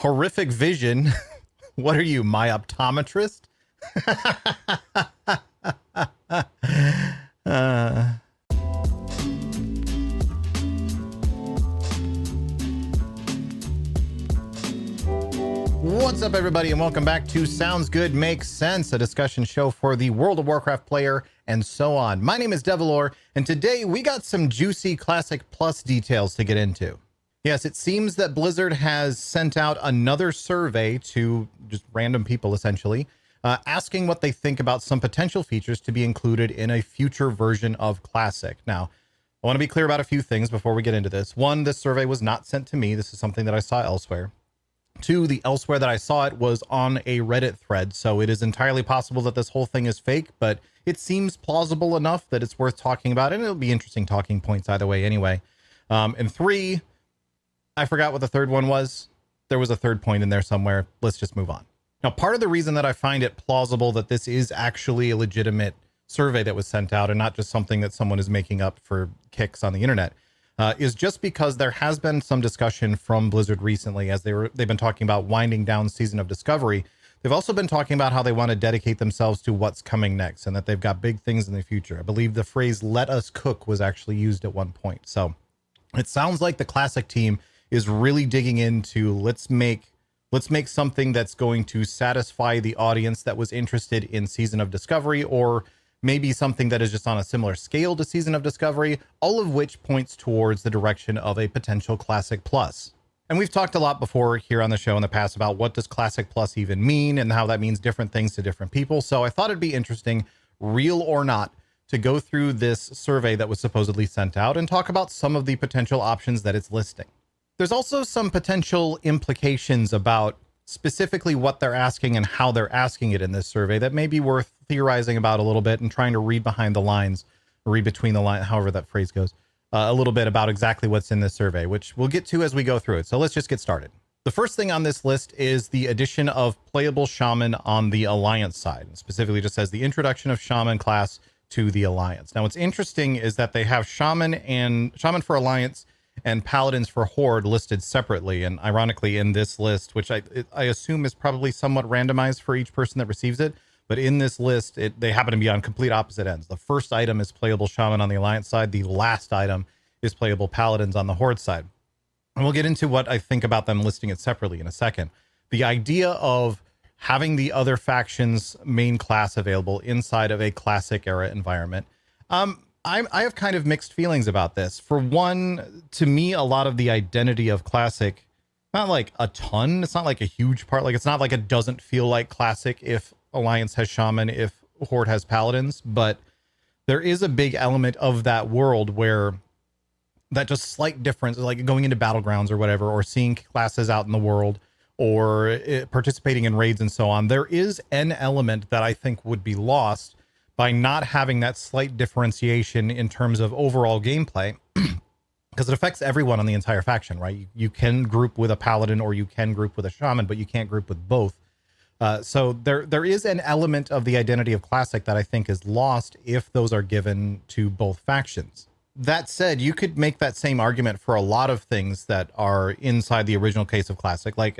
horrific vision. What are you, my optometrist? What's up, everybody, and welcome back to Sounds Good Makes Sense, a discussion show for the World of Warcraft player and so on. My name is Devilor, and today we got some juicy Classic Plus details to get into. Yes, it seems that Blizzard has sent out another survey to just random people, essentially, asking what they think about some potential features to be included in a future version of Classic. Now, I want to be clear about a few things before we get into this. One, this survey was not sent to me. This is something that I saw elsewhere. Two, the elsewhere that I saw it was on a Reddit thread, so it is entirely possible that this whole thing is fake, but it seems plausible enough that it's worth talking about, and it'll be interesting talking points either way anyway. And three, I forgot what the third one was. There was a third point in there somewhere. Let's just move on. Now, part of the reason that I find it plausible that this is actually a legitimate survey that was sent out and not just something that someone is making up for kicks on the internet is just because there has been some discussion from Blizzard recently as they've been talking about winding down Season of Discovery. They've also been talking about how they want to dedicate themselves to what's coming next and that they've got big things in the future. I believe the phrase "let us cook" was actually used at one point. So it sounds like the Classic team is really digging into let's make something that's going to satisfy the audience that was interested in Season of Discovery, or maybe something that is just on a similar scale to Season of Discovery, all of which points towards the direction of a potential Classic Plus. And we've talked a lot before here on the show in the past about what does Classic Plus even mean and how that means different things to different people. So I thought it'd be interesting, real or not, to go through this survey that was supposedly sent out and talk about some of the potential options that it's listing. There's also some potential implications about specifically what they're asking and how they're asking it in this survey that may be worth theorizing about a little bit and trying to read behind the lines, or read between the lines, however that phrase goes, a little bit about exactly what's in this survey, which we'll get to as we go through it. So let's just get started. The first thing on this list is the addition of playable Shaman on the Alliance side. And specifically just says the introduction of Shaman class to the Alliance. Now, what's interesting is that they have Shaman for Alliance and Paladins for Horde listed separately, and ironically in this list, which I assume is probably somewhat randomized for each person that receives it, but in this list they happen to be on complete opposite ends. The first item is playable Shaman on the Alliance side, the last item is playable Paladins on the Horde side, and we'll get into what I think about them listing it separately in a second. The idea of having the other factions main class available inside of a Classic era environment, I have kind of mixed feelings about this. For one, to me, a lot of the identity of Classic, not like a ton, it's not like a huge part, like it's not like it doesn't feel like Classic if Alliance has Shaman, if Horde has Paladins, but there is a big element of that world where that just slight difference, like going into Battlegrounds or whatever, or seeing classes out in the world, or participating in raids and so on, there is an element that I think would be lost by not having that slight differentiation in terms of overall gameplay, because it affects everyone on the entire faction, right? You can group with a Paladin or you can group with a Shaman, but you can't group with both. So there is an element of the identity of Classic that I think is lost if those are given to both factions. That said, you could make that same argument for a lot of things that are inside the original case of Classic, like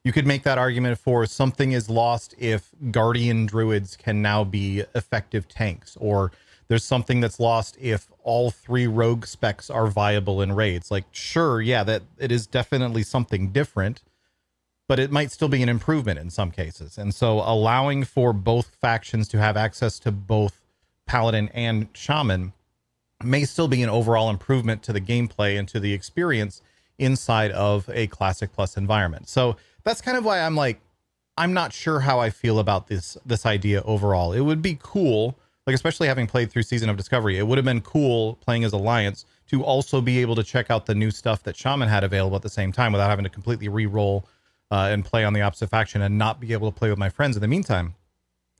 you could make that argument for something is lost if Guardian Druids can now be effective tanks, or there's something that's lost if all three rogue specs are viable in raids. Like, sure, yeah, that it is definitely something different, but it might still be an improvement in some cases. And so allowing for both factions to have access to both Paladin and Shaman may still be an overall improvement to the gameplay and to the experience inside of a Classic Plus environment. So that's kind of why I'm not sure how I feel about this idea overall. It would be cool, like especially having played through Season of Discovery, it would have been cool playing as Alliance to also be able to check out the new stuff that Shaman had available at the same time without having to completely re-roll and play on the opposite faction and not be able to play with my friends in the meantime.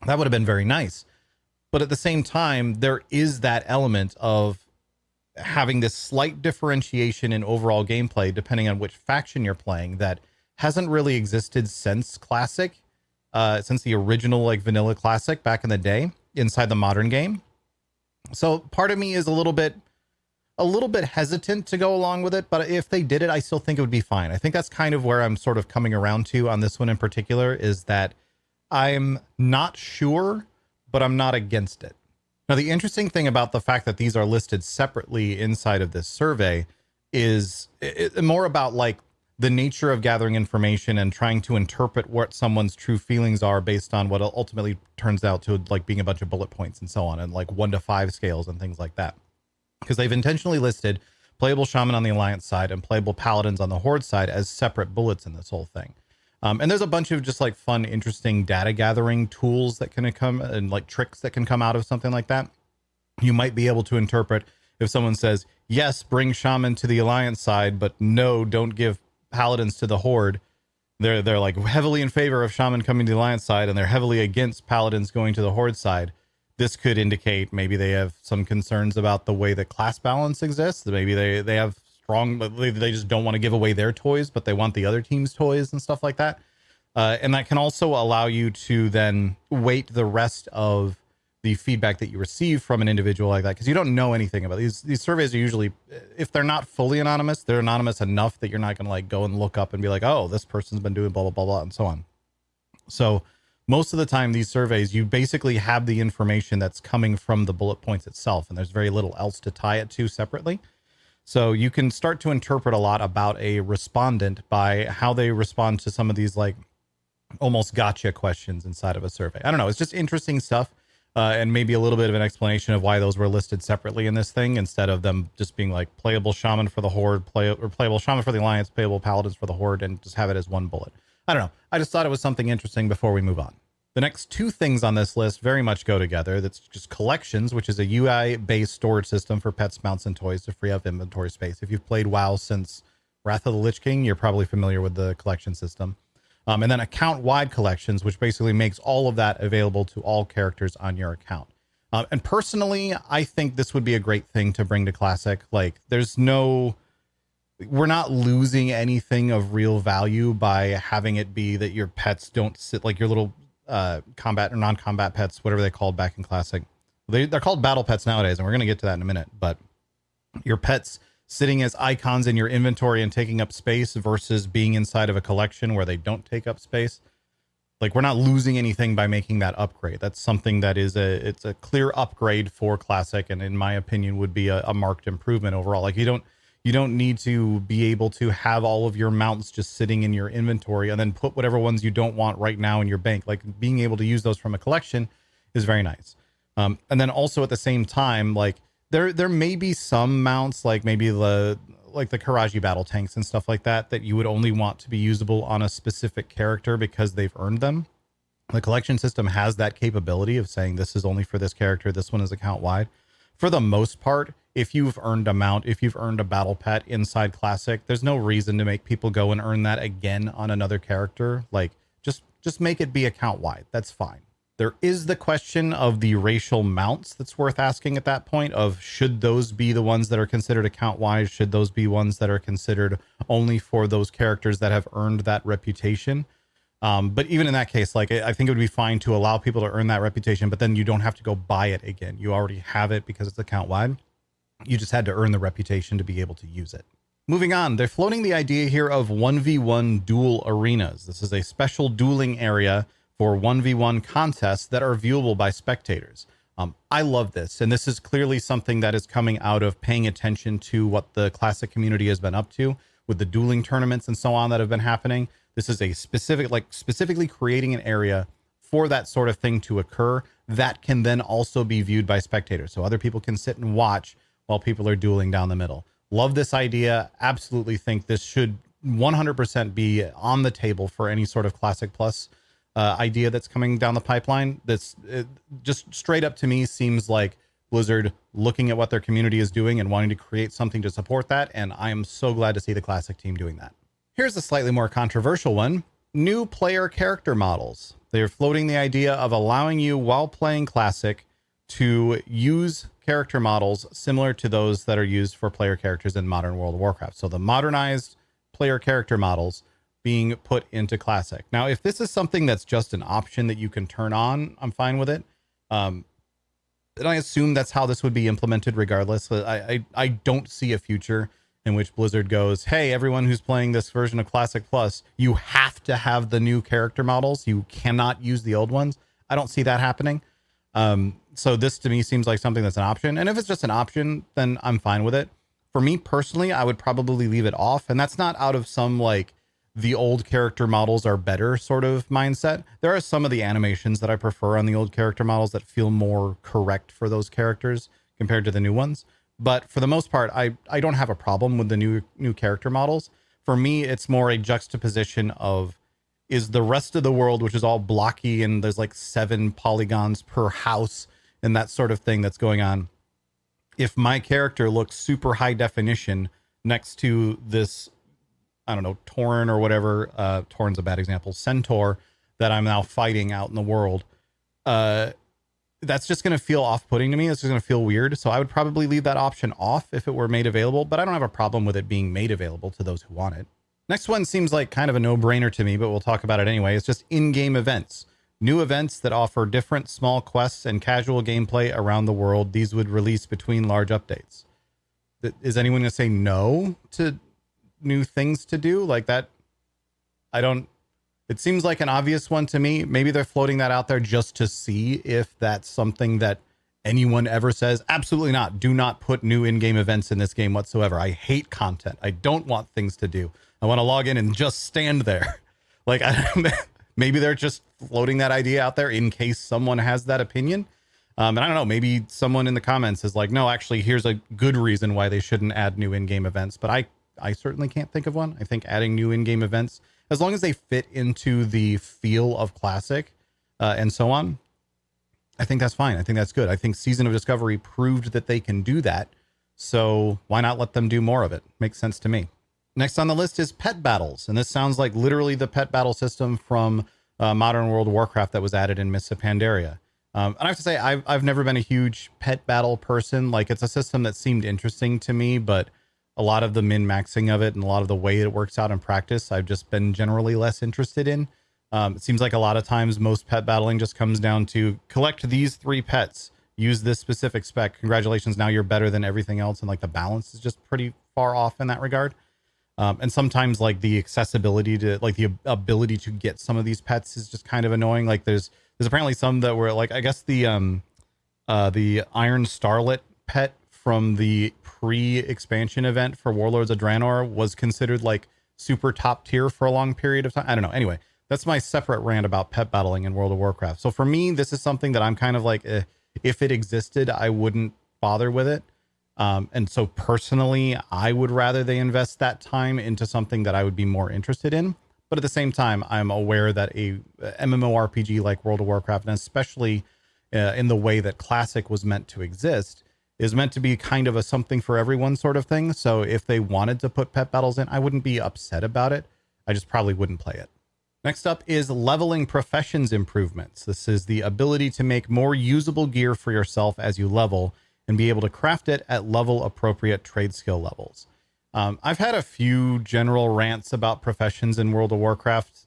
That would have been very nice. But at the same time, there is that element of having this slight differentiation in overall gameplay depending on which faction you're playing that hasn't really existed since Classic, since the original like vanilla Classic back in the day inside the modern game. So part of me is a little bit a little bit hesitant to go along with it, but if they did it, I still think it would be fine. I think that's kind of where I'm sort of coming around to on this one in particular, is that I'm not sure, but I'm not against it. Now, the interesting thing about the fact that these are listed separately inside of this survey is more about like the nature of gathering information and trying to interpret what someone's true feelings are based on what ultimately turns out to like being a bunch of bullet points and so on, and like 1 to 5 scales and things like that. Because they've intentionally listed playable Shaman on the Alliance side and playable Paladins on the Horde side as separate bullets in this whole thing. And there's a bunch of just like fun, interesting data gathering tools that can come and like tricks that can come out of something like that. You might be able to interpret if someone says, yes, bring Shaman to the Alliance side, but no, don't give Paladins to the Horde. They're like heavily in favor of Shaman coming to the Alliance side, and they're heavily against Paladins going to the Horde side. This could indicate maybe they have some concerns about the way that class balance exists. Maybe they have strong, they just don't want to give away their toys, but they want the other team's toys and stuff like that. And that can also allow you to then weight the rest of the feedback that you receive from an individual like that, because you don't know anything about these surveys. Are usually, if they're not fully anonymous, they're anonymous enough that you're not going to like go and look up and be like, oh, this person's been doing blah blah blah blah and so on. So most of the time, these surveys, you basically have the information that's coming from the bullet points itself, and there's very little else to tie it to separately. So you can start to interpret a lot about a respondent by how they respond to some of these like almost gotcha questions inside of a survey. I don't know. It's just interesting stuff. And maybe a little bit of an explanation of why those were listed separately in this thing, instead of them just being like playable Shaman for the Horde, playable Shaman for the Alliance, playable Paladins for the Horde, and just have it as one bullet. I don't know. I just thought it was something interesting before we move on. The next 2 things on this list very much go together. That's just collections, which is a UI-based storage system for pets, mounts, and toys to free up inventory space. If you've played WoW since Wrath of the Lich King, you're probably familiar with the collection system. And then account-wide collections, which basically makes all of that available to all characters on your account. And personally, I think this would be a great thing to bring to Classic. Like, we're not losing anything of real value by having it be that your pets don't sit, like your little combat or non-combat pets, whatever they called back in Classic. They're called battle pets nowadays, and we're going to get to that in a minute. But your pets sitting as icons in your inventory and taking up space versus being inside of a collection where they don't take up space. Like, we're not losing anything by making that upgrade. That's something that it's a clear upgrade for Classic, and in my opinion would be a marked improvement overall. Like, you don't need to be able to have all of your mounts just sitting in your inventory and then put whatever ones you don't want right now in your bank. Like, being able to use those from a collection is very nice. And then also at the same time, like, there may be some mounts, like maybe the Karaji battle tanks and stuff like that, that you would only want to be usable on a specific character because they've earned them. The collection system has that capability of saying this is only for this character, this one is account wide. For the most part, if you've earned a mount, if you've earned a battle pet inside Classic, there's no reason to make people go and earn that again on another character. Like, just make it be account wide. That's fine. There is the question of the racial mounts that's worth asking at that point, of should those be the ones that are considered account wise? Should those be ones that are considered only for those characters that have earned that reputation? But even in that case, like, I think it would be fine to allow people to earn that reputation, but then you don't have to go buy it again. You already have it because it's account wide. You just had to earn the reputation to be able to use it. Moving on, they're floating the idea here of 1v1 duel arenas. This is a special dueling area for 1v1 contests that are viewable by spectators. I love this, and this is clearly something that is coming out of paying attention to what the Classic community has been up to with the dueling tournaments and so on that have been happening. This is a specifically creating an area for that sort of thing to occur that can then also be viewed by spectators. So other people can sit and watch while people are dueling down the middle. Love this idea. Absolutely think this should 100% be on the table for any sort of Classic Plus idea that's coming down the pipeline. That's just straight up to me seems like Blizzard looking at what their community is doing and wanting to create something to support that. And I am so glad to see the Classic team doing that. Here's a slightly more controversial one. New player character models. They're floating the idea of allowing you while playing Classic to use character models similar to those that are used for player characters in modern World of Warcraft. So the modernized player character models being put into Classic. Now, if this is something that's just an option that you can turn on, I'm fine with it. And I assume that's how this would be implemented regardless. I don't see a future in which Blizzard goes, hey, everyone who's playing this version of Classic Plus, you have to have the new character models. You cannot use the old ones. I don't see that happening. So this to me seems like something that's an option. And if it's just an option, then I'm fine with it. For me personally, I would probably leave it off. And that's not out of some like the old character models are better sort of mindset. There are some of the animations that I prefer on the old character models that feel more correct for those characters compared to the new ones. But for the most part, I don't have a problem with the new character models. For me, it's more a juxtaposition of, is the rest of the world, which is all blocky and there's like 7 polygons per house and that sort of thing that's going on. If my character looks super high definition next to this, I don't know, Tauren or whatever, Tauren's a bad example, Centaur that I'm now fighting out in the world, that's just going to feel off-putting to me. It's just going to feel weird. So I would probably leave that option off if it were made available, but I don't have a problem with it being made available to those who want it. Next one seems like kind of a no-brainer to me, but we'll talk about it anyway. It's just in-game events. New events that offer different small quests and casual gameplay around the world. These would release between large updates. Is anyone going to say no to new things to do like that? It seems like an obvious one to me. Maybe they're floating that out there just to see if that's something that anyone ever says. Absolutely not. Do not put new in-game events in this game whatsoever. I hate content. I don't want things to do. I want to log in and just stand there. Like, maybe they're just floating that idea out there in case someone has that opinion. And I don't know, maybe someone in the comments is like, no, actually, here's a good reason why they shouldn't add new in-game events. But I certainly can't think of one. I think adding new in-game events, as long as they fit into the feel of Classic and so on, I think that's fine. I think that's good. I think Season of Discovery proved that they can do that. So why not let them do more of it? Makes sense to me. Next on the list is pet battles. And this sounds like literally the pet battle system from Modern World of Warcraft that was added in Mists of Pandaria. And I have to say, I've never been a huge pet battle person. Like, it's a system that seemed interesting to me, but a lot of the min-maxing of it and a lot of the way it works out in practice, I've just been generally less interested in. It seems like a lot of times most pet battling just comes down to collect these 3 pets, use this specific spec. Congratulations, now you're better than everything else. And like the balance is just pretty far off in that regard. And sometimes like the accessibility to like the ability to get some of these pets is just kind of annoying. Like there's apparently some that were like, I guess the Iron Starlet pet from the pre-expansion event for Warlords of Draenor was considered like super top tier for a long period of time. I don't know. Anyway, that's my separate rant about pet battling in World of Warcraft. So for me, this is something that I'm kind of like, if it existed, I wouldn't bother with it. And so personally, I would rather they invest that time into something that I would be more interested in. But at the same time, I'm aware that a MMORPG like World of Warcraft, and especially in the way that Classic was meant to exist, is meant to be kind of a something for everyone sort of thing. So if they wanted to put pet battles in, I wouldn't be upset about it. I just probably wouldn't play it. Next up is leveling professions improvements. This is the ability to make more usable gear for yourself as you level and be able to craft it at level appropriate trade skill levels. I've had a few general rants about professions in World of Warcraft,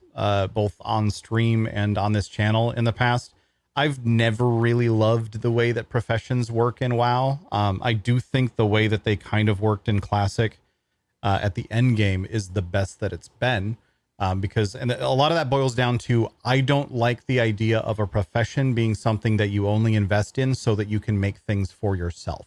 both on stream and on this channel in the past. I've never really loved the way that professions work in WoW. I do think the way that they kind of worked in Classic at the end game is the best that it's been. Because a lot of that boils down to, I don't like the idea of a profession being something that you only invest in so that you can make things for yourself.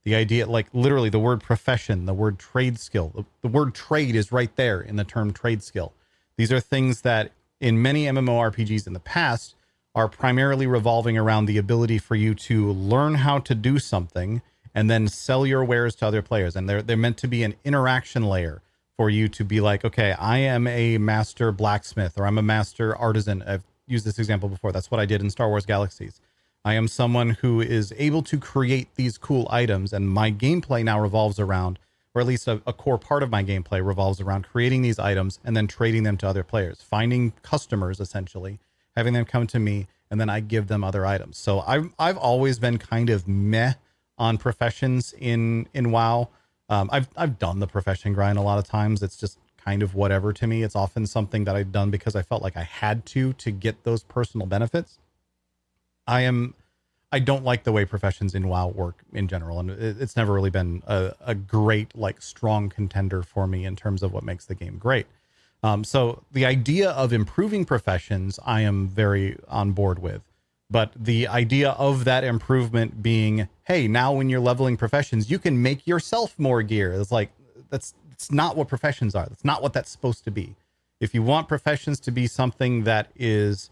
The idea, like literally the word profession, the word trade skill, the word trade is right there in the term trade skill. These are things that in many MMORPGs in the past are primarily revolving around the ability for you to learn how to do something and then sell your wares to other players. And they're meant to be an interaction layer for you to be like, okay, I am a master blacksmith or I'm a master artisan. I've used this example before. That's what I did in Star Wars Galaxies. I am someone who is able to create these cool items, and my gameplay now revolves around, or at least a core part of my gameplay revolves around creating these items and then trading them to other players, finding customers essentially, having them come to me, and then I give them other items. So I've always been kind of meh on professions in WoW. I've done the profession grind a lot of times. It's just kind of whatever to me. It's often something that I've done because I felt like I had to get those personal benefits. I I don't like the way professions in WoW work in general, and it's never really been a great, like, strong contender for me in terms of what makes the game great. So the idea of improving professions, I am very on board with. But the idea of that improvement being, hey, now when you're leveling professions, you can make yourself more gear. It's like, it's not what professions are. That's not what that's supposed to be. If you want professions to be something that is,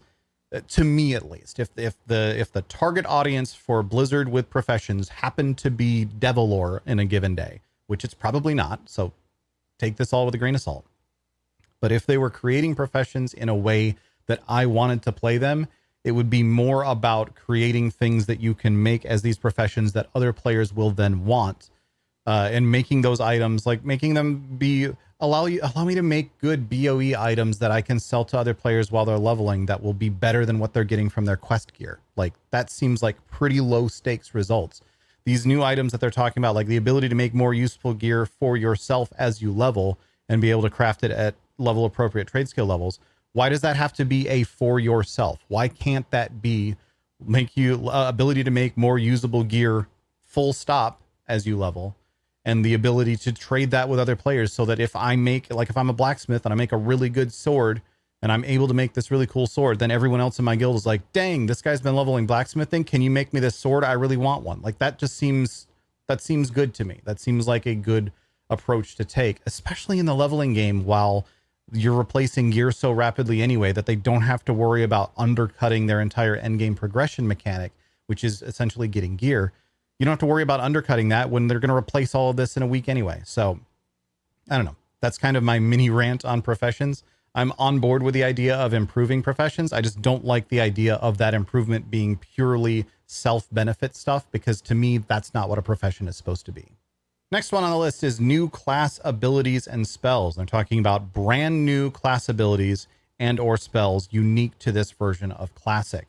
to me at least, if the target audience for Blizzard with professions happen to be Devilore in a given day, which it's probably not, so take this all with a grain of salt. But if they were creating professions in a way that I wanted to play them, it would be more about creating things that you can make as these professions that other players will then want, and making those items, like making them be, allow me to make good BOE items that I can sell to other players while they're leveling that will be better than what they're getting from their quest gear. Like, that seems like pretty low stakes results. These new items that they're talking about, like the ability to make more useful gear for yourself as you level and be able to craft it at level appropriate trade skill levels. Why does that have to be a for yourself? Why can't that be make you ability to make more usable gear full stop as you level, and the ability to trade that with other players, so that if I make, like, if I'm a blacksmith and I make a really good sword and I'm able to make this really cool sword, then everyone else in my guild is like, dang, this guy's been leveling blacksmithing. Can you make me this sword? I really want one. Like, that seems good to me. That seems like a good approach to take, especially in the leveling game, while you're replacing gear so rapidly anyway that they don't have to worry about undercutting their entire endgame progression mechanic, which is essentially getting gear. You don't have to worry about undercutting that when they're going to replace all of this in a week anyway. So I don't know. That's kind of my mini rant on professions. I'm on board with the idea of improving professions. I just don't like the idea of that improvement being purely self-benefit stuff, because to me, that's not what a profession is supposed to be. Next one on the list is new class abilities and spells. They're talking about brand new class abilities and or spells unique to this version of Classic.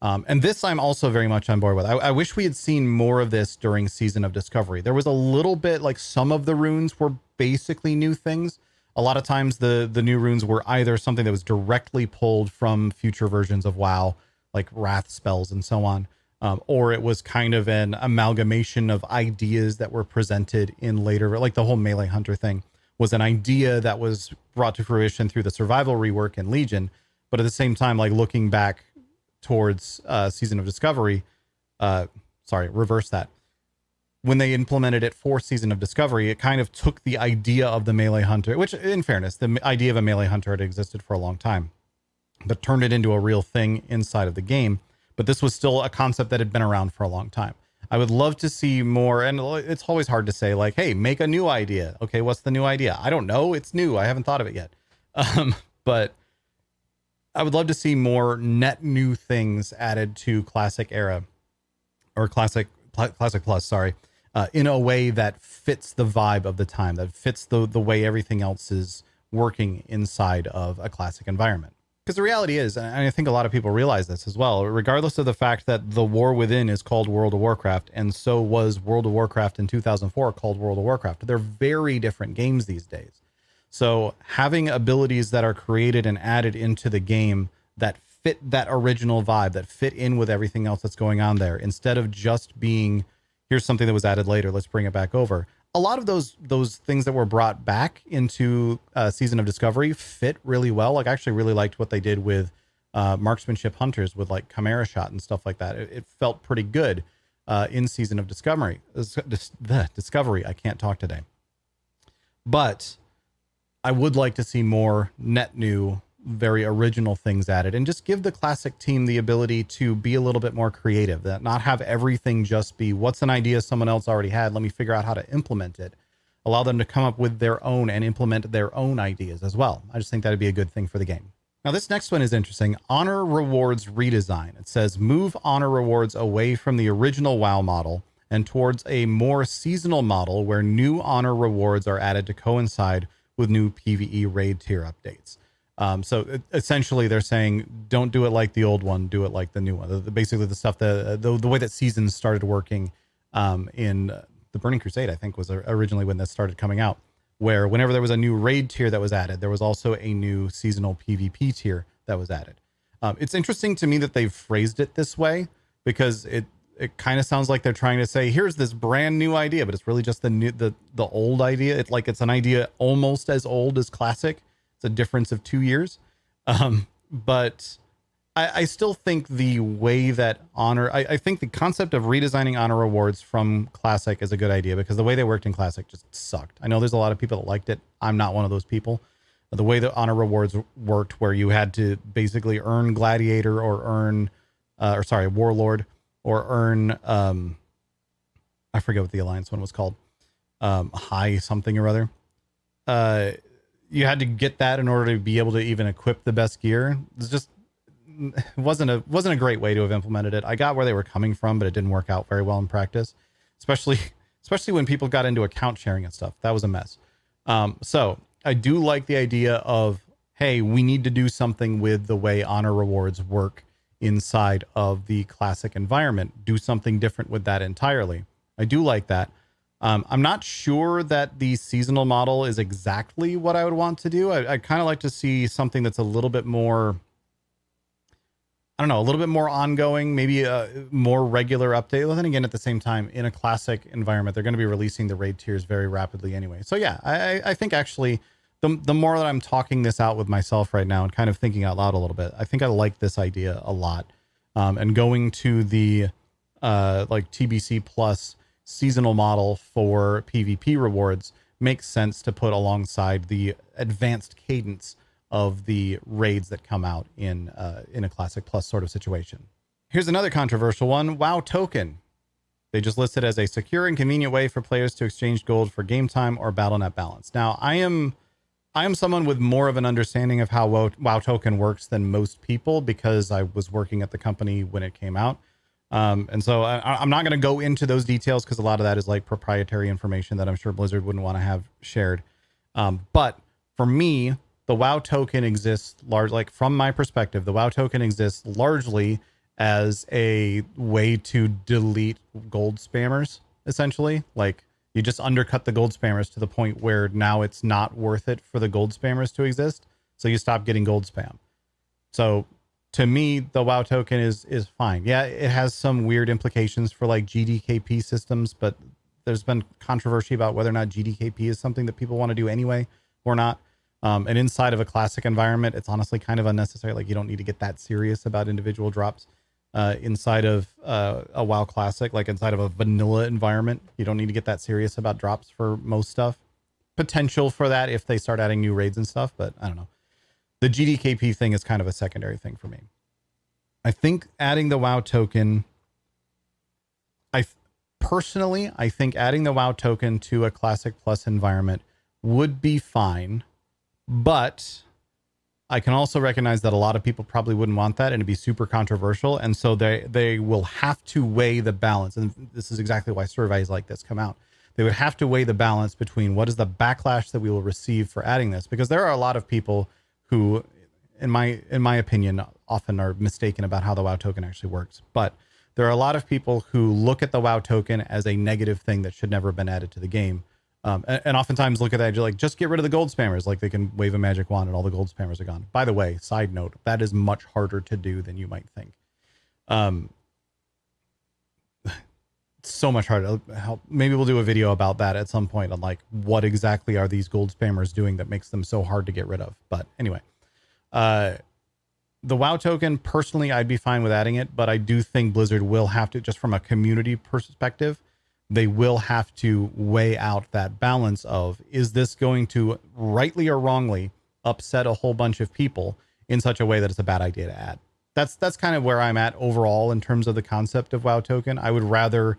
And this I'm also very much on board with. I wish we had seen more of this during Season of Discovery. There was a little bit, like, some of the runes were basically new things. A lot of times the new runes were either something that was directly pulled from future versions of WoW, like wrath spells and so on. Or it was kind of an amalgamation of ideas that were presented in later, like the whole melee hunter thing was an idea that was brought to fruition through the survival rework in Legion. But at the same time, like, looking back towards Season of Discovery, reverse that. When they implemented it for Season of Discovery, it kind of took the idea of the melee hunter, which, in fairness, the idea of a melee hunter had existed for a long time, but turned it into a real thing inside of the game. But this was still a concept that had been around for a long time. I would love to see more, and it's always hard to say, like, hey, make a new idea. Okay, what's the new idea? I don't know. It's new. I haven't thought of it yet. But I would love to see more net new things added to Classic Era, or Classic Plus, sorry, in a way that fits the vibe of the time, that fits the way everything else is working inside of a Classic environment. Because the reality is, and I think a lot of people realize this as well, regardless of the fact that the war within is called World of Warcraft, and so was World of Warcraft in 2004 called World of Warcraft. They're very different games these days. So having abilities that are created and added into the game that fit that original vibe, that fit in with everything else that's going on there, instead of just being, here's something that was added later, let's bring it back over. A lot of those things that were brought back into Season of Discovery fit really well. Like, I actually really liked what they did with marksmanship hunters with, like, Chimera Shot and stuff like that. It felt pretty good in Season of Discovery. Discovery. I can't talk today. But I would like to see more net new, very original things added, and just give the Classic team the ability to be a little bit more creative, that not have everything just be, what's an idea someone else already had, let me figure out how to implement it. Allow them to come up with their own and implement their own ideas as well. I just think that'd be a good thing for the game. Now, this next one is interesting. Honor Rewards Redesign. It says move honor rewards away from the original WoW model and towards a more seasonal model where new honor rewards are added to coincide with new PvE raid tier updates. So essentially they're saying, don't do it like the old one, do it like the new one. Basically the stuff, the way that seasons started working in the Burning Crusade, I think, was originally when this started coming out, where whenever there was a new raid tier that was added, there was also a new seasonal PvP tier that was added. It's interesting to me that they've phrased it this way, because it kind of sounds like they're trying to say, here's this brand new idea, but it's really just the old idea. It's an idea almost as old as Classic. It's a difference of 2 years. But I still think the way that I think the concept of redesigning honor rewards from Classic is a good idea, because the way they worked in Classic just sucked. I know there's a lot of people that liked it. I'm not one of those people. The way that honor rewards worked, where you had to basically earn Gladiator or earn, Warlord, or earn, I forget what the Alliance one was called, High something or other. You had to get that in order to be able to even equip the best gear. It's just wasn't a great way to have implemented it. I got where they were coming from, but it didn't work out very well in practice, especially when people got into account sharing and stuff. That was a mess. So I do like the idea of, hey, we need to do something with the way honor rewards work inside of the Classic environment. Do something different with that entirely. I do like that. I'm not sure that the seasonal model is exactly what I would want to do. I kind of like to see something that's a little bit more, I don't know, a little bit more ongoing, maybe a more regular update. Well, then again, at the same time, in a Classic environment, they're going to be releasing the raid tiers very rapidly anyway. So yeah, I think actually the more that I'm talking this out with myself right now and kind of thinking out loud a little bit, I think I like this idea a lot. And going to the like TBC plus seasonal model for PvP rewards makes sense to put alongside the advanced cadence of the raids that come out in a Classic Plus sort of situation. Here's another controversial one. WoW token. They just listed as a secure and convenient way for players to exchange gold for game time or BattleNet balance. Now, I am someone with more of an understanding of how WoW token works than most people, because I was working at the company when it came out. And so I'm not going to go into those details, because a lot of that is like proprietary information that I'm sure Blizzard wouldn't want to have shared. But for me, the WoW token exists like from my perspective, the WoW token exists largely as a way to delete gold spammers, essentially. Like, you just undercut the gold spammers to the point where now it's not worth it for the gold spammers to exist. So you stop getting gold spam. So to me, the WoW token is fine. Yeah, it has some weird implications for like GDKP systems, but there's been controversy about whether or not GDKP is something that people want to do anyway or not. And inside of a Classic environment, it's honestly kind of unnecessary. Like, you don't need to get that serious about individual drops. Inside of a WoW Classic, like inside of a vanilla environment, you don't need to get that serious about drops for most stuff. Potential for that if they start adding new raids and stuff, but I don't know. The GDKP thing is kind of a secondary thing for me. I think adding the WoW token, I think adding the WoW token to a Classic Plus environment would be fine, but I can also recognize that a lot of people probably wouldn't want that, and it'd be super controversial. And so they will have to weigh the balance. And this is exactly why surveys like this come out. They would have to weigh the balance between what is the backlash that we will receive for adding this, because there are a lot of people who, in my opinion, often are mistaken about how the WoW token actually works. But there are a lot of people who look at the WoW token as a negative thing that should never have been added to the game. And oftentimes look at that, you're like, just get rid of the gold spammers. Like, they can wave a magic wand and all the gold spammers are gone. By the way, side note, that is much harder to do than you might think. So much harder. Maybe we'll do a video about that at some point on like what exactly are these gold spammers doing that makes them so hard to get rid of. But anyway, the WoW token, personally, I'd be fine with adding it, but I do think Blizzard will have to, just from a community perspective, they will have to weigh out that balance of, is this going to rightly or wrongly upset a whole bunch of people in such a way that it's a bad idea to add. That's kind of where I'm at overall in terms of the concept of WoW token. I would rather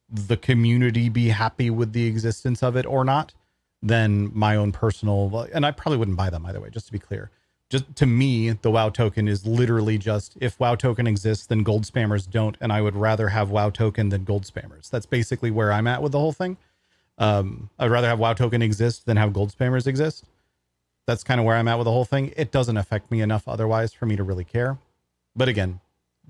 the community be happy with the existence of it or not than my own personal, and I probably wouldn't buy them either way, just to be clear. Just to me, the WoW token is literally just, if WoW token exists, then gold spammers don't, and I would rather have WoW token than gold spammers. That's basically where I'm at with the whole thing. I'd rather have WoW token exist than have gold spammers exist. That's kind of where I'm at with the whole thing. It doesn't affect me enough otherwise for me to really care. But again,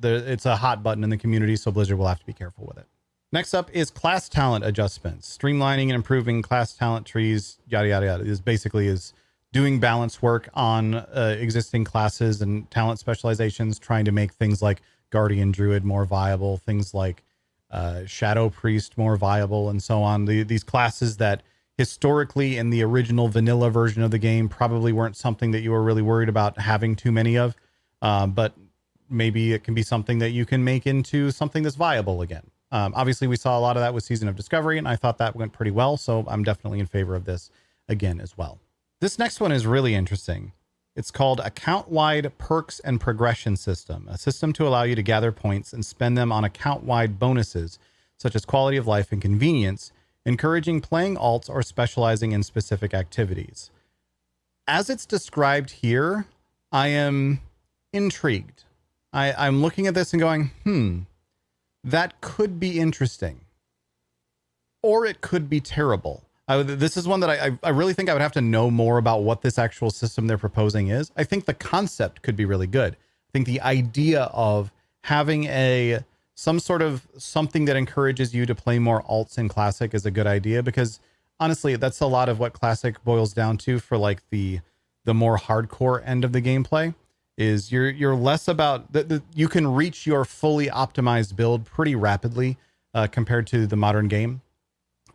it's a hot button in the community, so Blizzard will have to be careful with it. Next up is class talent adjustments. Streamlining and improving class talent trees, yada, yada, yada. This basically is doing balance work on existing classes and talent specializations, trying to make things like Guardian Druid more viable, things like Shadow Priest more viable, and so on. These classes that historically in the original vanilla version of the game probably weren't something that you were really worried about having too many of, but maybe it can be something that you can make into something that's viable again. Obviously, we saw a lot of that with Season of Discovery, and I thought that went pretty well, so I'm definitely in favor of this again as well. This next one is really interesting. It's called Account-Wide Perks and Progression System, a system to allow you to gather points and spend them on account-wide bonuses, such as quality of life and convenience, encouraging playing alts or specializing in specific activities. As it's described here, I am intrigued. I'm looking at this and going, that could be interesting. Or it could be terrible. This is one that I really think I would have to know more about what this actual system they're proposing is. I think the concept could be really good. I think the idea of having some sort of something that encourages you to play more alts in Classic is a good idea, because honestly, that's a lot of what Classic boils down to for like the more hardcore end of the gameplay. Is you're less about you can reach your fully optimized build pretty rapidly compared to the modern game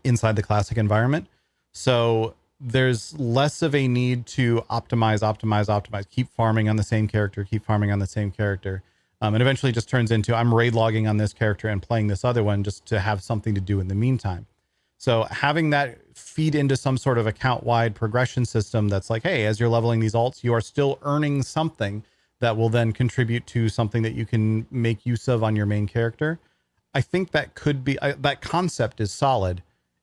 inside the Classic environment. So there's less of a need to optimize, keep farming on the same character, and eventually just turns into I'm raid logging on this character and playing this other one just to have something to do in the meantime. So having that feed into some sort of account-wide progression system that's like, hey, as you're leveling these alts, you are still earning something that will then contribute to something that you can make use of on your main character. I think that could be, that concept is solid.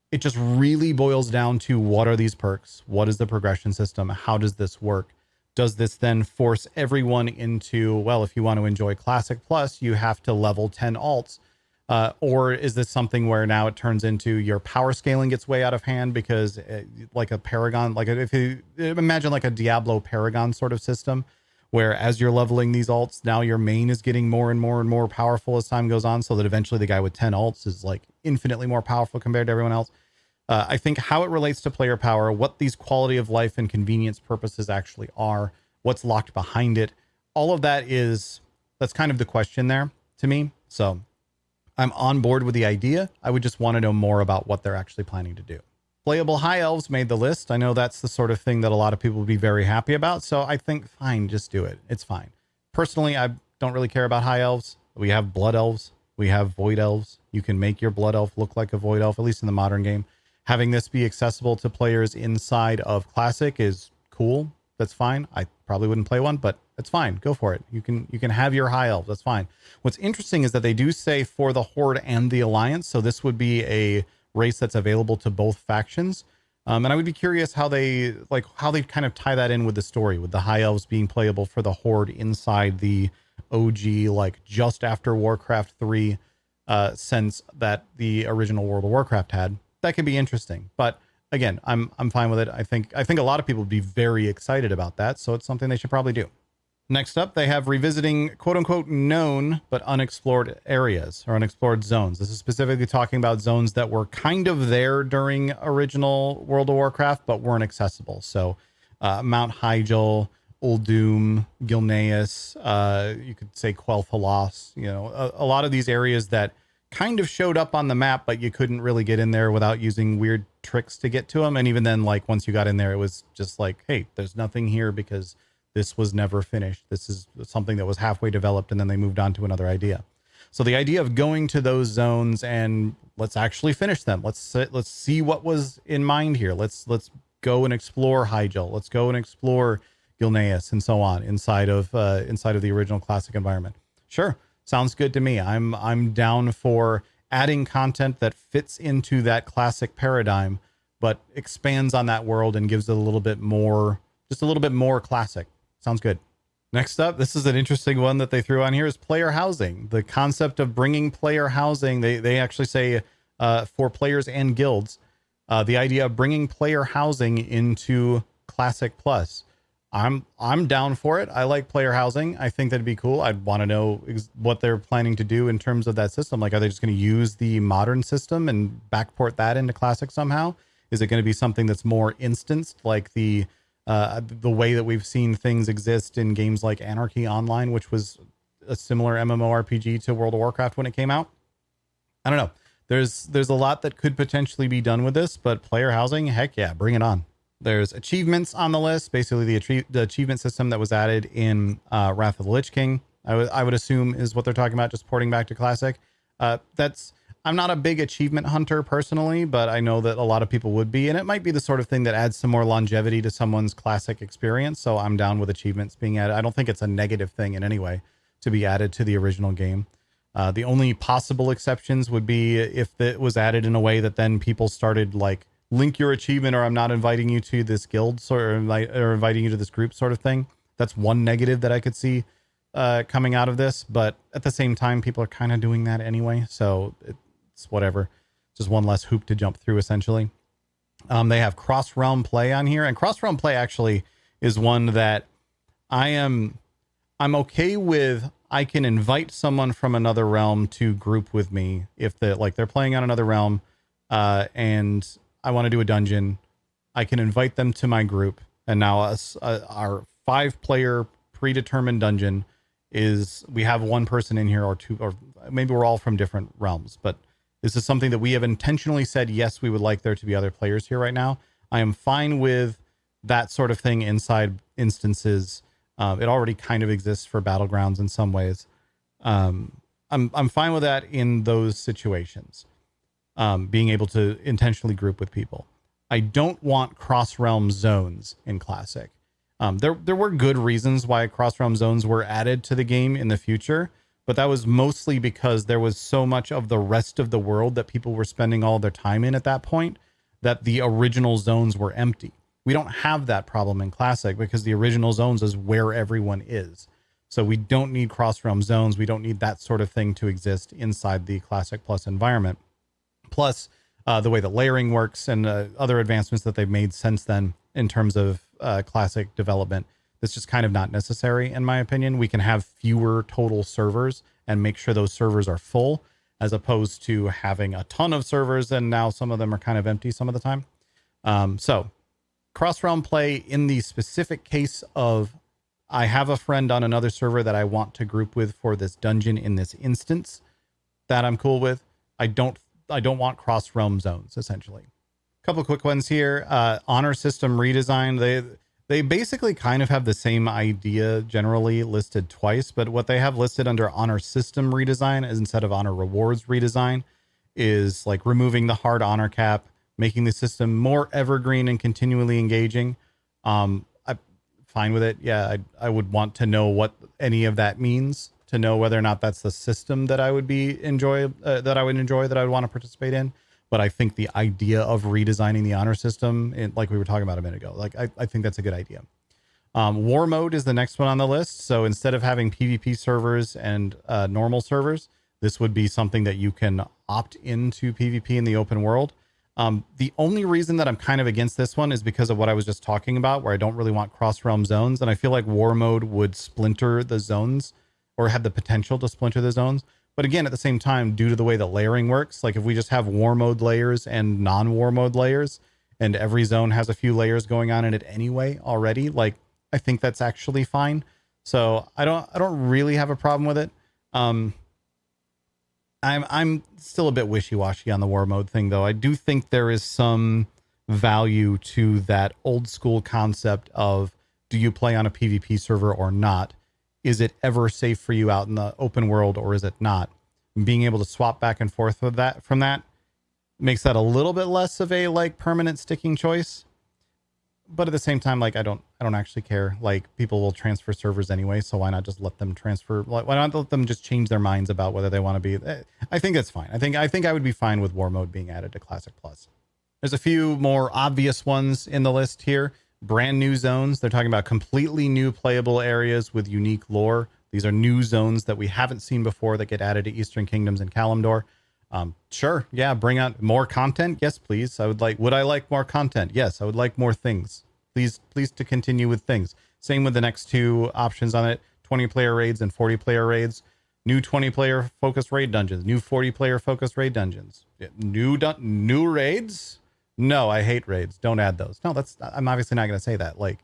It just really boils down to what are these perks? What is the progression system? How does this work? Does this then force everyone into, well, if you want to enjoy Classic Plus, you have to level 10 alts? Or is this something where now it turns into your power scaling gets way out of hand because like a Paragon, like if you imagine like a Diablo Paragon sort of system, where as you're leveling these alts, now your main is getting more and more and more powerful as time goes on, so that eventually the guy with 10 alts is like infinitely more powerful compared to everyone else. I think how it relates to player power, what these quality of life and convenience purposes actually are, what's locked behind it, all of that that's kind of the question there to me. So I'm on board with the idea. I would just want to know more about what they're actually planning to do. Playable High Elves made the list. I know that's the sort of thing that a lot of people would be very happy about. So I think, fine, just do it. It's fine. Personally, I don't really care about High Elves. We have Blood Elves. We have Void Elves. You can make your Blood Elf look like a Void Elf, at least in the modern game. Having this be accessible to players inside of Classic is cool. That's fine. I probably wouldn't play one, but it's fine. Go for it. You can have your High Elves. That's fine. What's interesting is that they do say for the Horde and the Alliance. So this would be a race that's available to both factions. And I would be curious how they kind of tie that in with the story, with the High Elves being playable for the Horde inside the OG, like just after Warcraft 3 sense that the original World of Warcraft had. That could be interesting. But again, I'm fine with it. I think a lot of people would be very excited about that. So it's something they should probably do. Next up, they have revisiting quote unquote known but unexplored areas or unexplored zones. This is specifically talking about zones that were kind of there during original World of Warcraft, but weren't accessible. So Mount Hyjal, Uldum, Gilneas, you could say Quel'Thalas, a lot of these areas that kind of showed up on the map, but you couldn't really get in there without using weird tricks to get to them. And even then, like once you got in there, it was just like, hey, there's nothing here because this was never finished. This is something that was halfway developed and then they moved on to another idea. So the idea of going to those zones and let's actually finish them. Let's see what was in mind here. Let's go and explore Hyjal. Let's go and explore Gilneas and so on inside of the original Classic environment. Sure. Sounds good to me. I'm down for adding content that fits into that Classic paradigm, but expands on that world and gives it a little bit more Classic. Sounds good. Next up, this is an interesting one that they threw on here, is player housing. The concept of bringing player housing, they actually say for players and guilds, the idea of bringing player housing into Classic Plus. I'm down for it. I like player housing. I think that'd be cool. I'd want to know what they're planning to do in terms of that system. Like, are they just going to use the modern system and backport that into Classic somehow? Is it going to be something that's more instanced, like the way that we've seen things exist in games like Anarchy Online, which was a similar MMORPG to World of Warcraft when it came out? I don't know. There's a lot that could potentially be done with this, but player housing, heck yeah, bring it on. There's achievements on the list, basically the achievement system that was added in Wrath of the Lich King. I would assume is what they're talking about, just porting back to Classic. I'm not a big achievement hunter personally, but I know that a lot of people would be, and it might be the sort of thing that adds some more longevity to someone's Classic experience. So I'm down with achievements being added. I don't think it's a negative thing in any way to be added to the original game. The only possible exceptions would be if it was added in a way that then people started like link your achievement or I'm not inviting you to this guild or inviting you to this group sort of thing. That's one negative that I could see coming out of this. But at the same time, people are kind of doing that anyway. So it's whatever. Just one less hoop to jump through essentially. They have cross realm play on here, and cross realm play actually is one that I'm okay with. I can invite someone from another realm to group with me if they're playing on another realm, and I want to do a dungeon. I can invite them to my group, and now our 5-player predetermined dungeon is we have one person in here or two, or maybe we're all from different realms, but this is something that we have intentionally said yes, we would like there to be other players here right now. I am fine with that sort of thing inside instances. It already kind of exists for Battlegrounds in some ways. I'm fine with that in those situations. Being able to intentionally group with people. I don't want cross-realm zones in Classic. There were good reasons why cross-realm zones were added to the game in the future, but that was mostly because there was so much of the rest of the world that people were spending all their time in at that point that the original zones were empty. We don't have that problem in Classic because the original zones is where everyone is. So we don't need cross-realm zones. We don't need that sort of thing to exist inside the Classic Plus environment. Plus, the way that layering works and other advancements that they've made since then in terms of Classic development, it's just kind of not necessary, in my opinion. We can have fewer total servers and make sure those servers are full, as opposed to having a ton of servers and now some of them are kind of empty some of the time. So cross-realm play in the specific case of I have a friend on another server that I want to group with for this dungeon in this instance, that I'm cool with. I don't want cross-realm zones, essentially. A couple of quick ones here. Honor system redesign. They basically kind of have the same idea generally listed twice, but what they have listed under honor system redesign is instead of honor rewards redesign is like removing the hard honor cap, making the system more evergreen and continually engaging. I'm fine with it. Yeah, I would want to know what any of that means to know whether or not that's the system that I would enjoy, that I would want to participate in. But I think the idea of redesigning the honor system, like we were talking about a minute ago, like I think that's a good idea. War mode is the next one on the list. So instead of having PvP servers and normal servers, this would be something that you can opt into PvP in the open world. The only reason that I'm kind of against this one is because of what I was just talking about, where I don't really want cross-realm zones. And I feel like war mode would splinter the zones or have the potential to splinter the zones. But again, at the same time, due to the way that layering works, like if we just have war mode layers and non-war mode layers, and every zone has a few layers going on in it anyway already, like I think that's actually fine. So I don't really have a problem with it. I'm still a bit wishy-washy on the war mode thing, though. I do think there is some value to that old school concept of, do you play on a PvP server or not? Is it ever safe for you out in the open world, or is it not? And being able to swap back and forth with that from that makes that a little bit less of a like permanent sticking choice. But at the same time, like I don't actually care. Like people will transfer servers anyway, so why not just let them transfer? Why not let them just change their minds about whether they want to be? I think that's fine. I think I would be fine with war mode being added to Classic Plus. There's a few more obvious ones in the list here. Brand new zones. They're talking about completely new playable areas with unique lore. These are new zones that we haven't seen before that get added to Eastern Kingdoms and Kalimdor. Sure. Yeah. Bring out more content. Yes, please. Would I like more content? Yes. I would like more things. Please to continue with things. Same with the next two options on it. 20 player raids and 40 player raids. New 20 player focused raid dungeons. New 40 player focused raid dungeons. New raids. No, I hate raids. Don't add those. No, I'm obviously not going to say that. Like,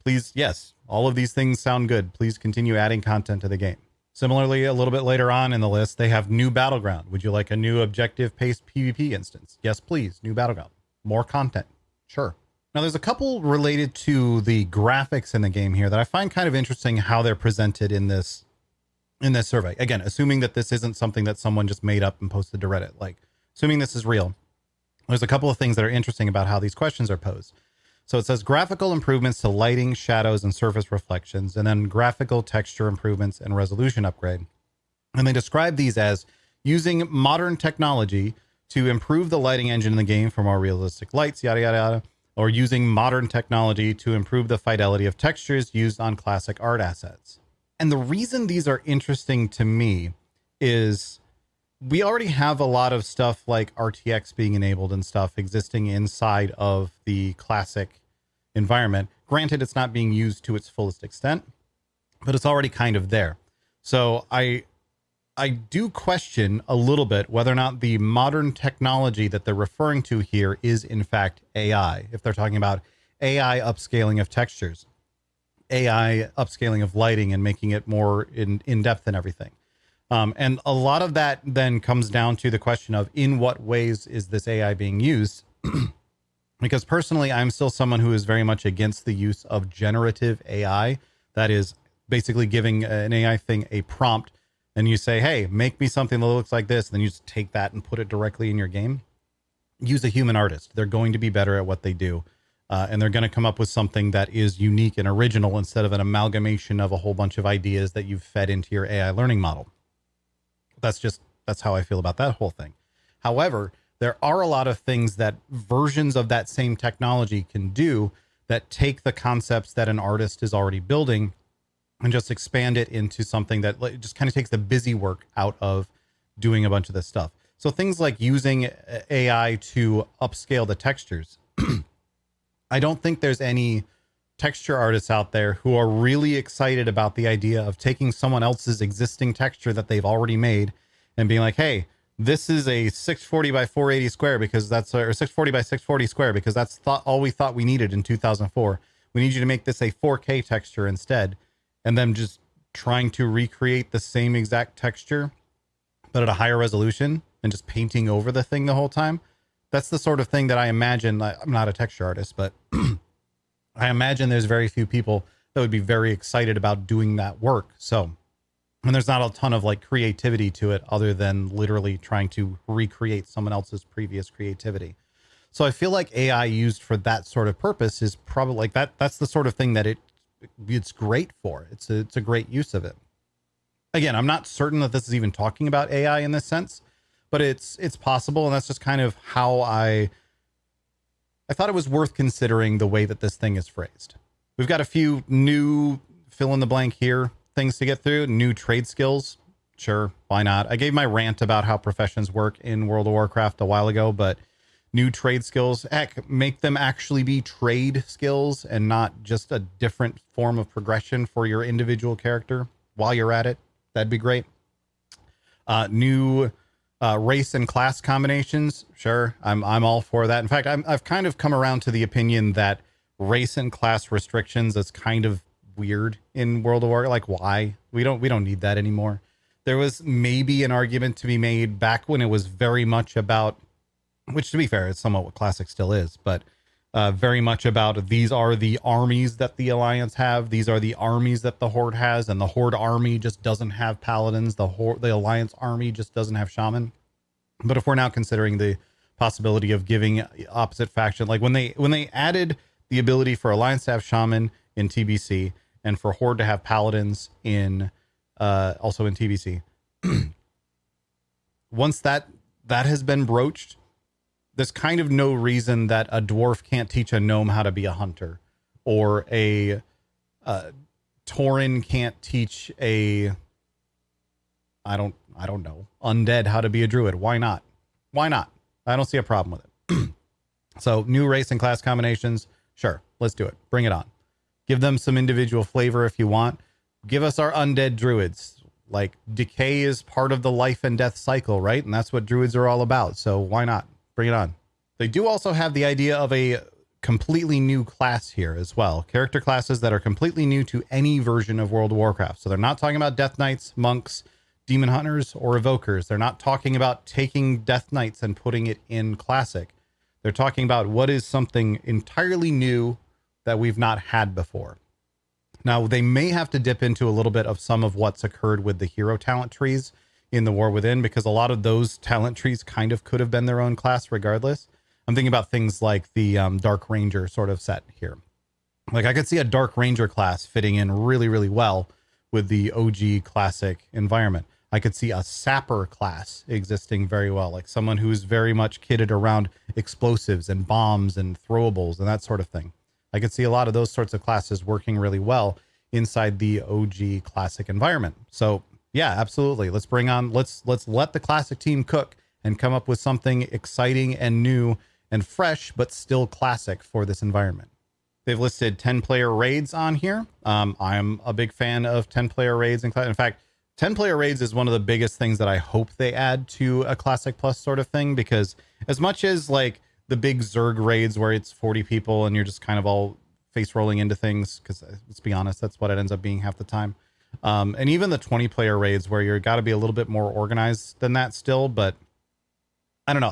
please, yes, all of these things sound good. Please continue adding content to the game. Similarly, a little bit later on in the list, they have new Battleground. Would you like a new objective-based PvP instance? Yes, please. New Battleground. More content. Sure. Now, there's a couple related to the graphics in the game here that I find kind of interesting how they're presented in this survey. Again, assuming that this isn't something that someone just made up and posted to Reddit. Like, assuming this is real. There's a couple of things that are interesting about how these questions are posed. So it says graphical improvements to lighting, shadows, and surface reflections, and then graphical texture improvements and resolution upgrade. And they describe these as using modern technology to improve the lighting engine in the game for more realistic lights, yada, yada, yada, or using modern technology to improve the fidelity of textures used on classic art assets. And the reason these are interesting to me is we already have a lot of stuff like RTX being enabled and stuff existing inside of the classic environment. Granted, it's not being used to its fullest extent, but it's already kind of there. So I do question a little bit whether or not the modern technology that they're referring to here is in fact AI. If they're talking about AI upscaling of textures, AI upscaling of lighting and making it more in depth and everything. And a lot of that then comes down to the question of in what ways is this AI being used? Because personally, I'm still someone who is very much against the use of generative AI. That is basically giving an AI thing a prompt and you say, hey, make me something that looks like this. And then you just take that and put it directly in your game. Use a human artist. They're going to be better at what they do. And they're going to come up with something that is unique and original instead of an amalgamation of a whole bunch of ideas that you've fed into your AI learning model. That's how I feel about that whole thing. However, there are a lot of things that versions of that same technology can do that take the concepts that an artist is already building and just expand it into something that just kind of takes the busy work out of doing a bunch of this stuff. So things like using AI to upscale the textures. I don't think there's any texture artists out there who are really excited about the idea of taking someone else's existing texture that they've already made and being like, hey, this is a 640 by 480 square because that's or 640 by 640 square because that's all we thought we needed in 2004. We need you to make this a 4K texture instead. And then just trying to recreate the same exact texture, but at a higher resolution and just painting over the thing the whole time. That's the sort of thing that I imagine. I'm not a texture artist, but I imagine there's very few people that would be very excited about doing that work. So, and there's not a ton of like creativity to it other than literally trying to recreate someone else's previous creativity. So I feel like AI used for that sort of purpose is probably like that. That's the sort of thing that it's great for. It's a great use of it. Again, I'm not certain that this is even talking about AI in this sense, but it's possible. And that's just kind of how I thought it was worth considering the way that this thing is phrased. We've got a few new fill in the blank here things to get through. New trade skills. Sure. Why not? I gave my rant about how professions work in World of Warcraft a while ago, but new trade skills, heck, make them actually be trade skills and not just a different form of progression for your individual character while you're at it. That'd be great. New race and class combinations. Sure. I'm all for that. In fact, I've kind of come around to the opinion that race and class restrictions is kind of weird in World of War. Like, why? We don't need that anymore. There was maybe an argument to be made back when it was very much about, which to be fair, it's somewhat what Classic still is, but very much about these are the armies that the Alliance have. These are the armies that the Horde has, and the Horde army just doesn't have Paladins. The Alliance army just doesn't have Shaman. But if we're now considering the possibility of giving opposite faction, like when they added the ability for Alliance to have Shaman in TBC and for Horde to have Paladins in also in TBC, once that has been broached, there's kind of no reason that a dwarf can't teach a gnome how to be a hunter, or a Tauren can't teach a I don't know, undead how to be a druid. Why not? Why not? I don't see a problem with it. So new race and class combinations. Sure. Let's do it. Bring it on. Give them some individual flavor if you want. Give us our undead druids. Like, decay is part of the life and death cycle, right? And that's what druids are all about. So why not? Bring it on. They do also have the idea of a completely new class here as well. Character classes that are completely new to any version of World of Warcraft. So they're not talking about Death Knights, monks, demon hunters, or evokers. They're not talking about taking Death Knights and putting it in Classic. They're talking about what is something entirely new that we've not had before. Now, they may have to dip into a little bit of some of what's occurred with the hero talent trees in the War Within, because a lot of those talent trees kind of could have been their own class regardless. I'm thinking about things like the Dark Ranger sort of set here. Like I could see a Dark Ranger class fitting in really, really well with the OG Classic environment. I could see a Sapper class existing very well, like someone who's very much kitted around explosives and bombs and throwables and that sort of thing. I could see a lot of those sorts of classes working really well inside the OG Classic environment. So yeah, absolutely. Let's let the Classic team cook and come up with something exciting and new and fresh, but still classic for this environment. They've listed 10-player raids on here. I'm a big fan of 10-player raids. In fact, 10-player raids is one of the biggest things that I hope they add to a Classic Plus sort of thing, because as much as like the big Zerg raids where it's 40 people and you're just kind of all face rolling into things, because let's be honest, that's what it ends up being half the time. And even the 20-player raids where you're got to be a little bit more organized than that still. But I don't know.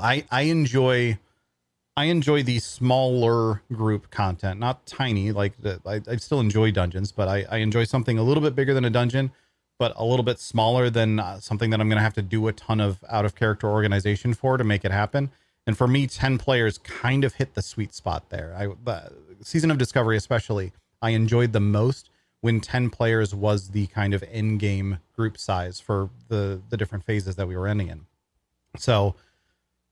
I enjoy the smaller group content, not tiny. Like I still enjoy dungeons, but I enjoy something a little bit bigger than a dungeon, but a little bit smaller than something that I'm going to have to do a ton of out of character organization for to make it happen. And for me, 10 players kind of hit the sweet spot there. Season of Discovery, especially, I enjoyed the most when 10 players was the kind of end game group size for the different phases that we were ending in. So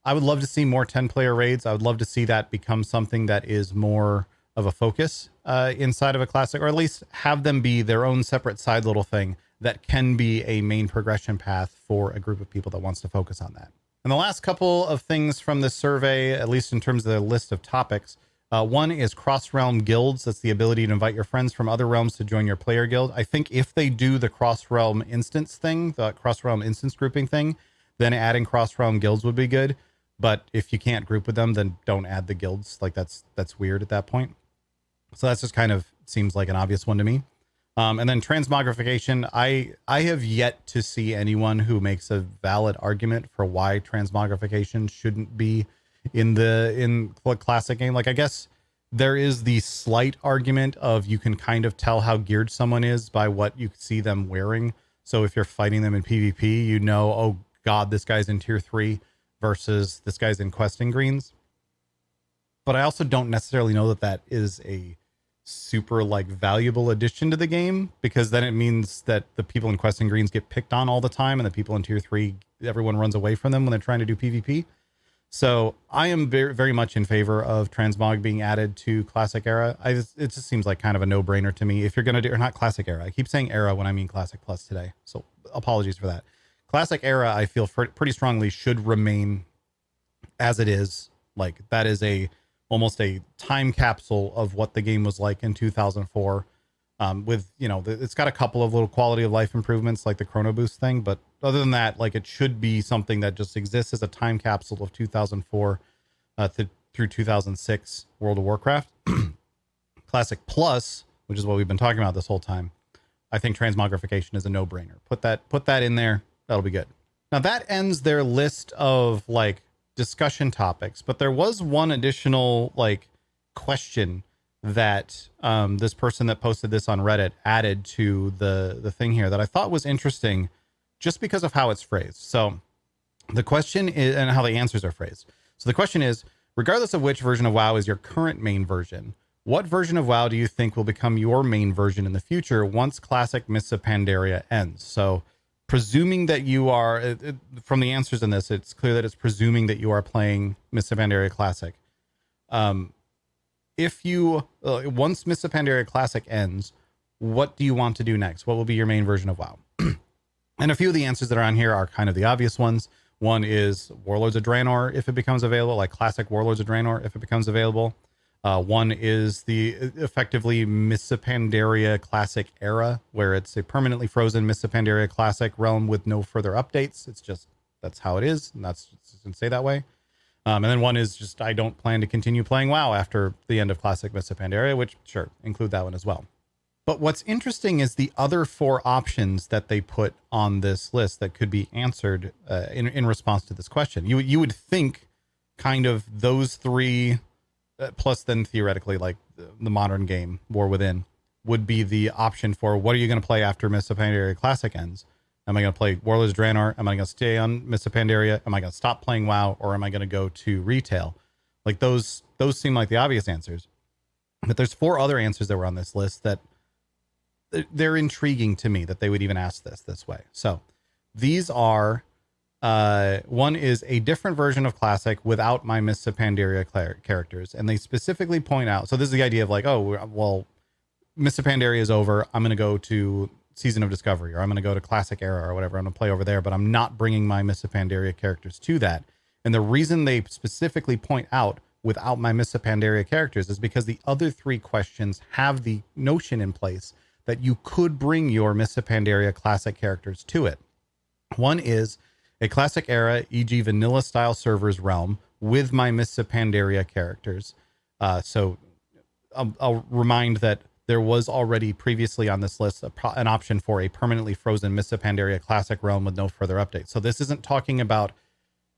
I would love to see more 10-player raids. I would love to see that become something that is more of a focus inside of a Classic, or at least have them be their own separate side little thing that can be a main progression path for a group of people that wants to focus on that. And the last couple of things from this survey, at least in terms of the list of topics, one is cross-realm guilds. That's the ability to invite your friends from other realms to join your player guild. I think if they do the cross-realm instance thing, the cross-realm instance grouping thing, then adding cross-realm guilds would be good. But if you can't group with them, then don't add the guilds. Like that's weird at that point. So that's just kind of seems like an obvious one to me. And then transmogrification. I have yet to see anyone who makes a valid argument for why transmogrification shouldn't be in the Classic game. Like I guess there is the slight argument of you can kind of tell how geared someone is by what you see them wearing. So if you're fighting them in PvP, you know, oh God, this guy's in tier 3 versus this guy's in questing greens. But I also don't necessarily know that that is a super like valuable addition to the game, because then it means that the people in questing greens get picked on all the time and the people in tier 3, everyone runs away from them when they're trying to do PvP. So I am very, very much in favor of transmog being added to Classic Era. It just seems like kind of a no-brainer to me. If you're going to do, or not Classic Era, I keep saying Era when I mean Classic Plus today, so apologies for that. Classic Era, I feel pretty strongly should remain as it is. Like that is almost a time capsule of what the game was like in 2004. With, you know, it's got a couple of little quality of life improvements like the Chrono Boost thing, but other than that, like it should be something that just exists as a time capsule of 2004 through 2006 World of Warcraft. Classic Plus, which is what we've been talking about this whole time, I think transmogrification is a no-brainer. Put that in there. That'll be good. Now that ends their list of like discussion topics, but there was one additional like question that this person that posted this on Reddit added to the thing here that I thought was interesting just because of how it's phrased. So the question is, and how the answers are phrased. So the question is, regardless of which version of WoW is your current main version, what version of WoW do you think will become your main version in the future once Classic Mists of Pandaria ends? So presuming that you are, from the answers in this, it's clear that it's presuming that you are playing Mists of Pandaria Classic. If you, once Mists of Pandaria Classic ends, what do you want to do next? What will be your main version of WoW? And a few of the answers that are on here are kind of the obvious ones. One is Warlords of Draenor if it becomes available, like classic Warlords of Draenor if it becomes available. One is the effectively Mists of Pandaria Classic era, where it's a permanently frozen Mists of Pandaria Classic realm with no further updates. It's just, that's how it is, and that's going to stay that way. And then one is just, I don't plan to continue playing WoW after the end of Classic Mists of Pandaria, which sure, include that one as well. But what's interesting is the other 4 options that they put on this list that could be answered in response to this question. You would think kind of those 3, plus then theoretically like the modern game, War Within, would be the option for what are you going to play after Mists of Pandaria Classic ends? Am I going to play Warlords of Draenor? Am I going to stay on Mists of Pandaria? Am I going to stop playing WoW? Or am I going to go to retail? Like those seem like the obvious answers. But there's 4 other answers that were on this list that they're intriguing to me that they would even ask this way. So these are, one is a different version of Classic without my Mists of Pandaria characters. And they specifically point out, so this is the idea of like, oh, well, Mists of Pandaria is over. I'm going to go to Season of Discovery, or I'm going to go to Classic Era or whatever. I'm going to play over there, but I'm not bringing my Mists of Pandaria characters to that. And the reason they specifically point out without my Mists of Pandaria characters is because the other 3 questions have the notion in place that you could bring your Mists of Pandaria Classic characters to it. One is a Classic Era, e.g. vanilla style servers realm with my Mists of Pandaria characters. So I'll remind that there was already previously on this list an option for a permanently frozen Mists of Pandaria Classic realm with no further updates. So this isn't talking about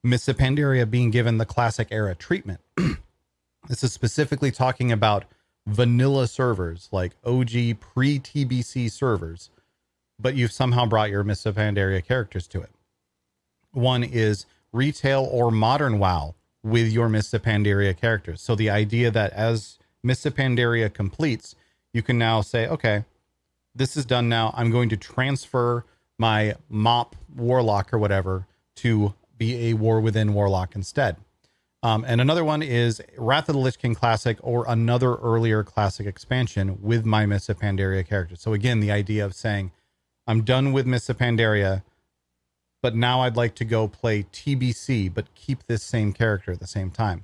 Mists of Pandaria being given the Classic Era treatment. This is specifically talking about vanilla servers, like OG pre-TBC servers, but you've somehow brought your Mists of Pandaria characters to it. One is retail or modern WoW with your Mists of Pandaria characters. So the idea that as Mists of Pandaria completes, you can now say, okay, this is done now. I'm going to transfer my MOP Warlock or whatever to be a War Within Warlock instead. And another one is Wrath of the Lich King Classic or another earlier Classic expansion with my Mists of Pandaria characters. So again, the idea of saying, I'm done with Mists of Pandaria, but now I'd like to go play TBC, but keep this same character at the same time.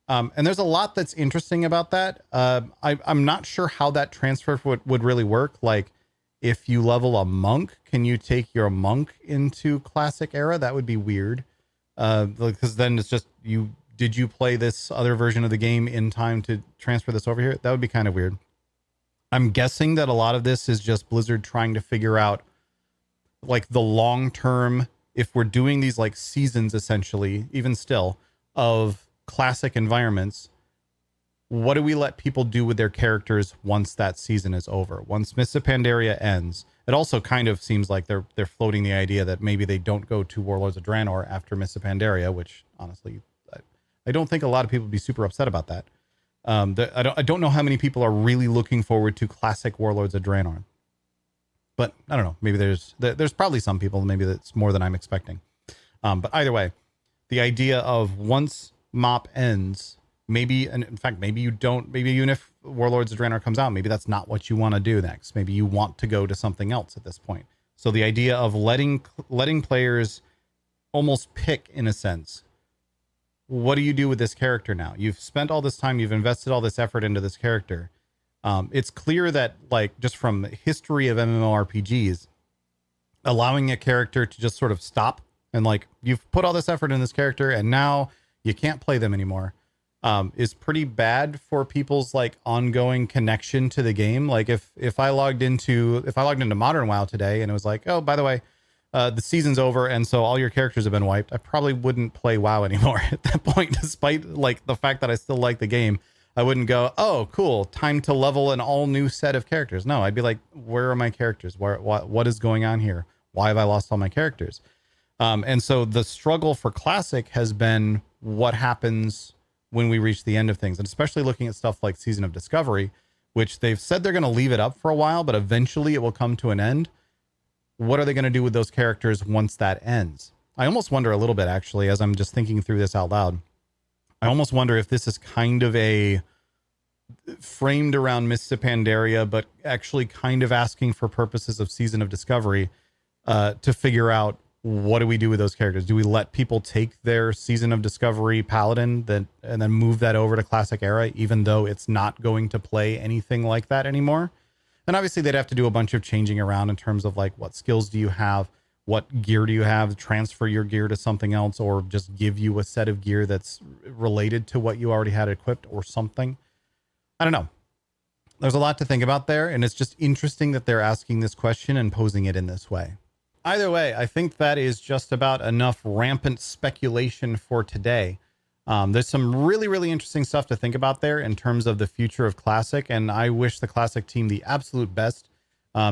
And there's a lot that's interesting about that. I'm not sure how that transfer would really work. Like, if you level a monk, can you take your monk into Classic Era? That would be weird. Because then it's just, did you play this other version of the game in time to transfer this over here? That would be kind of weird. I'm guessing that a lot of this is just Blizzard trying to figure out like the long term, if we're doing these like seasons, essentially, even still, of Classic environments, what do we let people do with their characters once that season is over? Once Mists of Pandaria ends, it also kind of seems like they're floating the idea that maybe they don't go to Warlords of Draenor after Mists of Pandaria, which honestly, I don't think a lot of people would be super upset about that. I don't know how many people are really looking forward to Classic Warlords of Draenor, but I don't know. Maybe there's probably some people. Maybe that's more than I'm expecting. But either way, the idea of once MOP ends, maybe, and in fact, maybe you don't. Maybe even if Warlords of Draenor comes out, maybe that's not what you want to do next. Maybe you want to go to something else at this point. So the idea of letting players almost pick, in a sense, what do you do with this character now? You've spent all this time, you've invested all this effort into this character. It's clear that, like, just from history of MMORPGs, allowing a character to just sort of stop and like, you've put all this effort in this character and now you can't play them anymore, is pretty bad for people's like ongoing connection to the game. Like if I logged into Modern WoW today and it was like, oh, by the way, the season's over and so all your characters have been wiped, I probably wouldn't play WoW anymore at that point, despite like the fact that I still like the game. I wouldn't go, oh, cool, time to level an all new set of characters. No, I'd be like, where are my characters? What is going on here? Why have I lost all my characters? And so the struggle for Classic has been what happens when we reach the end of things, and especially looking at stuff like Season of Discovery, which they've said they're going to leave it up for a while, but eventually it will come to an end. What are they going to do with those characters once that ends? I almost wonder a little bit, actually, as I'm just thinking through this out loud. I almost wonder if this is kind of a framed around Mists of Pandaria, but actually kind of asking for purposes of Season of Discovery to figure out, what do we do with those characters? Do we let people take their Season of Discovery Paladin and then move that over to Classic Era, even though it's not going to play anything like that anymore? And obviously they'd have to do a bunch of changing around in terms of like, what skills do you have? what gear do you have, transfer your gear to something else, or just give you a set of gear that's related to what you already had equipped or something. I don't know. There's a lot to think about there, and it's just interesting that they're asking this question and posing it in this way. Either way, I think that is just about enough rampant speculation for today. There's some really, really interesting stuff to think about there in terms of the future of Classic, and I wish the Classic team the absolute best,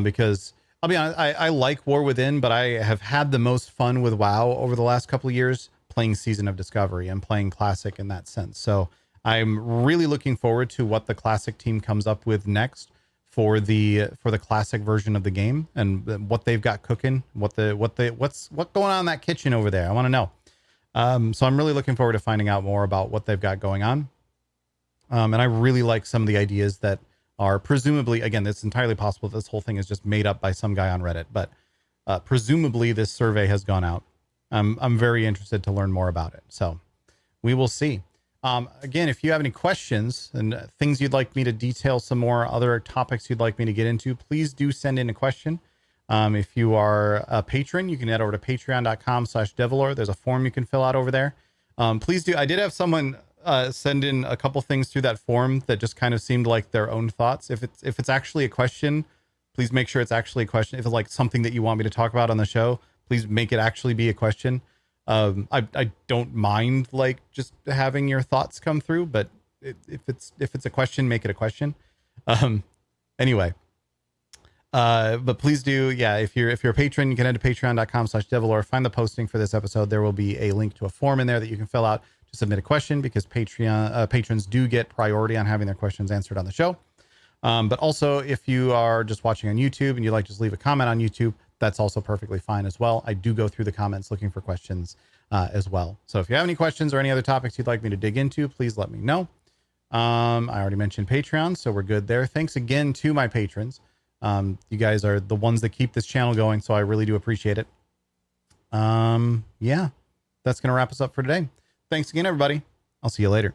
because I'll be honest, I like War Within, but I have had the most fun with WoW over the last couple of years playing Season of Discovery and playing Classic in that sense. So I'm really looking forward to what the Classic team comes up with next for the Classic version of the game, and what they've got cooking, what's going on in that kitchen over there. I want to know. So I'm really looking forward to finding out more about what they've got going on. And I really like some of the ideas that are presumably, again, it's entirely possible this whole thing is just made up by some guy on Reddit, but presumably this survey has gone out. I'm very interested to learn more about it. So we will see. Again, if you have any questions and things you'd like me to detail some more, other topics you'd like me to get into, please do send in a question. If you are a patron, you can head over to patreon.com/Devilor. There's a form you can fill out over there. Please do. I did have someone send in a couple things through that form that just kind of seemed like their own thoughts. If it's actually a question, please make sure it's actually a question. If it's like something that you want me to talk about on the show, please make it actually be a question. I don't mind like just having your thoughts come through, but if it's a question, make it a question. Anyway, but please do. Yeah. If you're a patron, you can head to patreon.com/Devilor, find the posting for this episode. There will be a link to a form in there that you can fill out to submit a question, because patrons do get priority on having their questions answered on the show. But also, if you are just watching on YouTube and you'd like to just leave a comment on YouTube, that's also perfectly fine as well. I do go through the comments looking for questions as well. So if you have any questions or any other topics you'd like me to dig into, please let me know. I already mentioned Patreon, so we're good there. Thanks again to my patrons. You guys are the ones that keep this channel going, so I really do appreciate it. Yeah, that's going to wrap us up for today. Thanks again, everybody. I'll see you later.